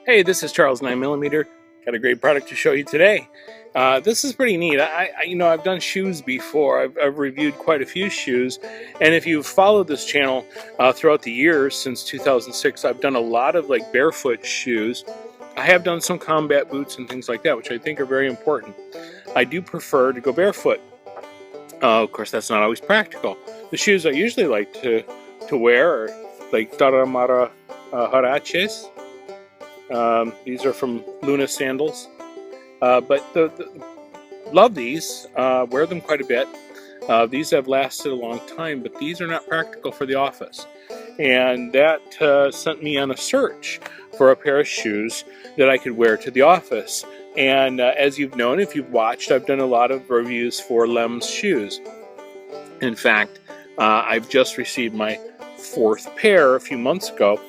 Hey, this is Charles 9mm. Got a great product to show you today. This is pretty neat. I've done shoes before. I've reviewed quite a few shoes, and if you've followed this channel throughout the years since 2006, I've done a lot of like barefoot shoes. I have done some combat boots and things like that, which I think are very important. I do prefer to go barefoot. Of course, that's not always practical. The shoes I usually like to wear are like Taramara Haraches. These are from Luna sandals, but love these. Wear them quite a bit. These have lasted a long time, but these are not practical for the office, and that sent me on a search for a pair of shoes that I could wear to the office. And as you've known, if you've watched, I've done a lot of reviews for Lems shoes. In fact, I've just received my fourth pair a few months ago.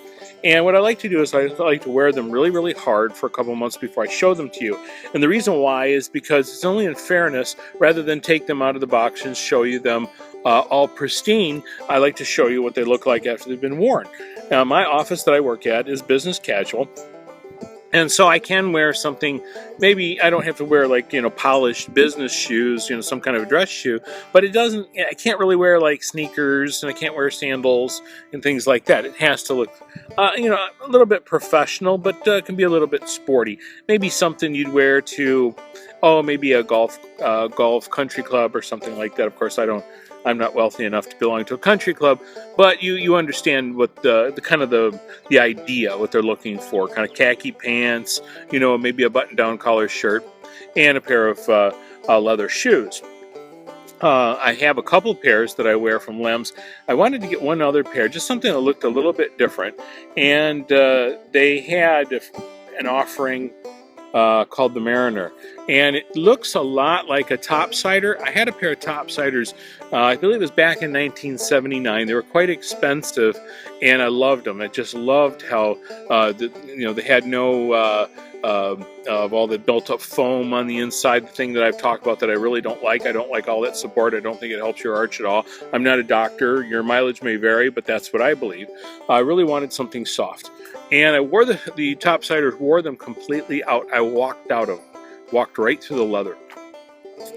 And what I like to do is I like to wear them really, really hard for a couple months before I show them to you. And the reason why is because it's only in fairness, rather than take them out of the box and show you them all pristine, I like to show you what they look like after they've been worn. Now, my office that I work at is business casual. And so I can wear something, maybe I don't have to wear like, polished business shoes, some kind of a dress shoe, but I can't really wear like sneakers, and I can't wear sandals and things like that. It has to look, a little bit professional, but can be a little bit sporty. Maybe something you'd wear to, maybe a golf country club or something like that. Of course, I'm not wealthy enough to belong to a country club, but you understand what the idea, what they're looking for. Kind of khaki pants, maybe a button-down collar shirt, and a pair of leather shoes. I have a couple pairs that I wear from Lems. I wanted to get one other pair, just something that looked a little bit different, and they had an offering called the Mariner, and it looks a lot like a topsider. I had a pair of topsiders, I believe it was back in 1979. They were quite expensive, and I loved them. I just loved how they had no of all the built-up foam on the inside. The thing that I've talked about that I really don't like. I don't like all that support. I don't think it helps your arch at all. I'm not a doctor. Your mileage may vary, but that's what I believe. I really wanted something soft. And I wore the topsiders, wore them completely out. I walked right through the leather.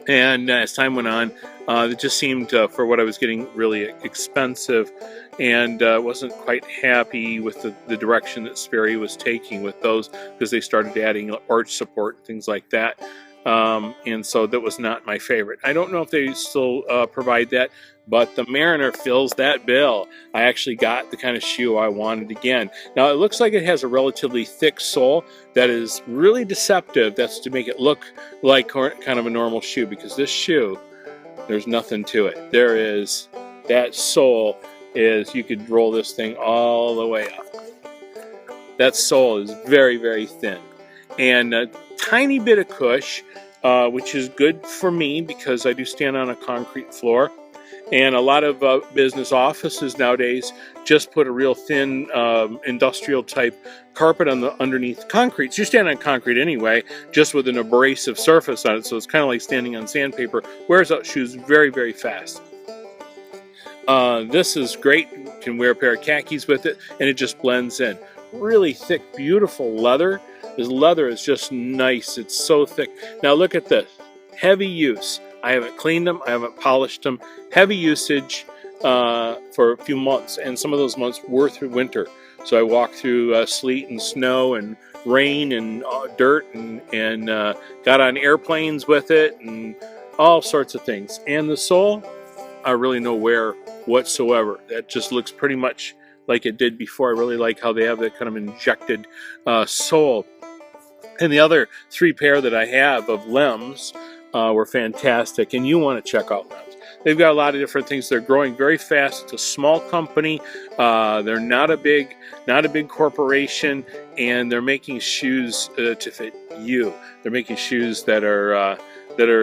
And as time went on, it just seemed, for what I was getting, really expensive, and wasn't quite happy with the direction that Sperry was taking with those, because they started adding arch support and things like that. And so that was not my favorite. I don't know if they still provide that, but the Mariner fills that bill. I actually got the kind of shoe I wanted again. Now, it looks like it has a relatively thick sole that is really deceptive. That's to make it look like kind of a normal shoe, because this shoe, there's nothing to it. That sole is, you could roll this thing all the way up. That sole is very, very thin. And a tiny bit of cush, which is good for me because I do stand on a concrete floor. And a lot of business offices nowadays just put a real thin industrial type carpet underneath concrete. So you're standing on concrete anyway, just with an abrasive surface on it. So it's kind of like standing on sandpaper. Wears out shoes very, very fast. This is great. You can wear a pair of khakis with it, and it just blends in. Really thick, beautiful leather. This leather is just nice. It's so thick. Now look at this. Heavy use. I haven't cleaned them. I haven't polished them. Heavy usage for a few months, and some of those months were through winter. So I walked through sleet and snow and rain and dirt, and got on airplanes with it and all sorts of things. And the sole, I really no wear whatsoever. That just looks pretty much like it did before. I really like how they have that kind of injected sole. And the other three pair that I have of Lems were fantastic, and you want to check out Lems. They've got a lot of different things. They're growing very fast. It's a small company. They're not a big corporation, and they're making shoes to fit you. They're making shoes that are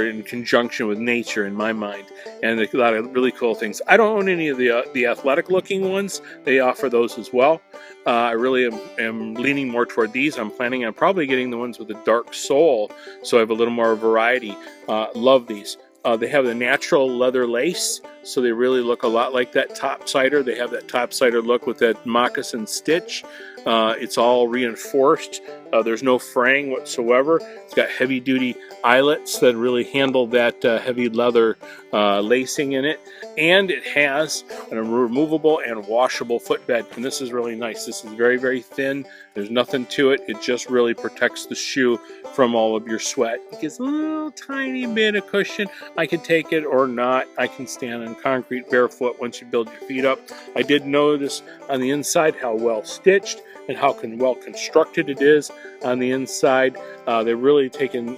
in conjunction with nature, in my mind, and a lot of really cool things. I don't own any of the athletic-looking ones. They offer those as well. I really am leaning more toward these. I'm planning on probably getting the ones with a dark sole, so I have a little more variety. Love these. They have the natural leather lace so they really look a lot like that topsider. They have that topsider look with that moccasin stitch. It's all reinforced. There's no fraying whatsoever. It's got heavy-duty eyelets that really handle that heavy leather lacing in it. And it has a removable and washable footbed. And this is really nice. This is very, very thin. There's nothing to it. It just really protects the shoe from all of your sweat. It gives a little tiny bit of cushion. I can take it or not. I can stand on concrete barefoot once you build your feet up. I did notice on the inside how well stitched and how well constructed it is on the inside. They've really taken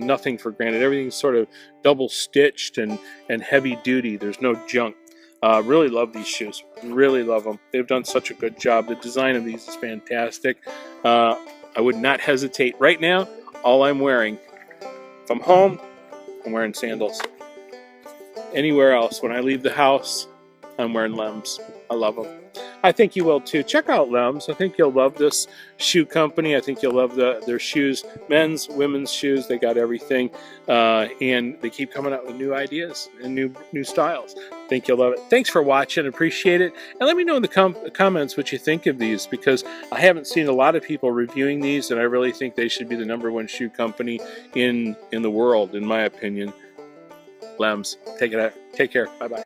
nothing for granted. Everything's sort of double stitched and heavy duty. There's no junk. Really love these shoes. Really love them. They've done such a good job. The design of these is fantastic. I would not hesitate. Right now, all I'm wearing, if I'm home, I'm wearing sandals. Anywhere else, when I leave the house, I'm wearing Lems. I love them. I think you will too. Check out Lems. I think you'll love this shoe company. I think you'll love their shoes, men's, women's shoes. They got everything, and they keep coming out with new ideas and new styles. I think you'll love it. Thanks for watching. Appreciate it. And let me know in the comments what you think of these, because I haven't seen a lot of people reviewing these, and I really think they should be the #1 shoe company in the world, in my opinion. Lems. Take care. Bye-bye.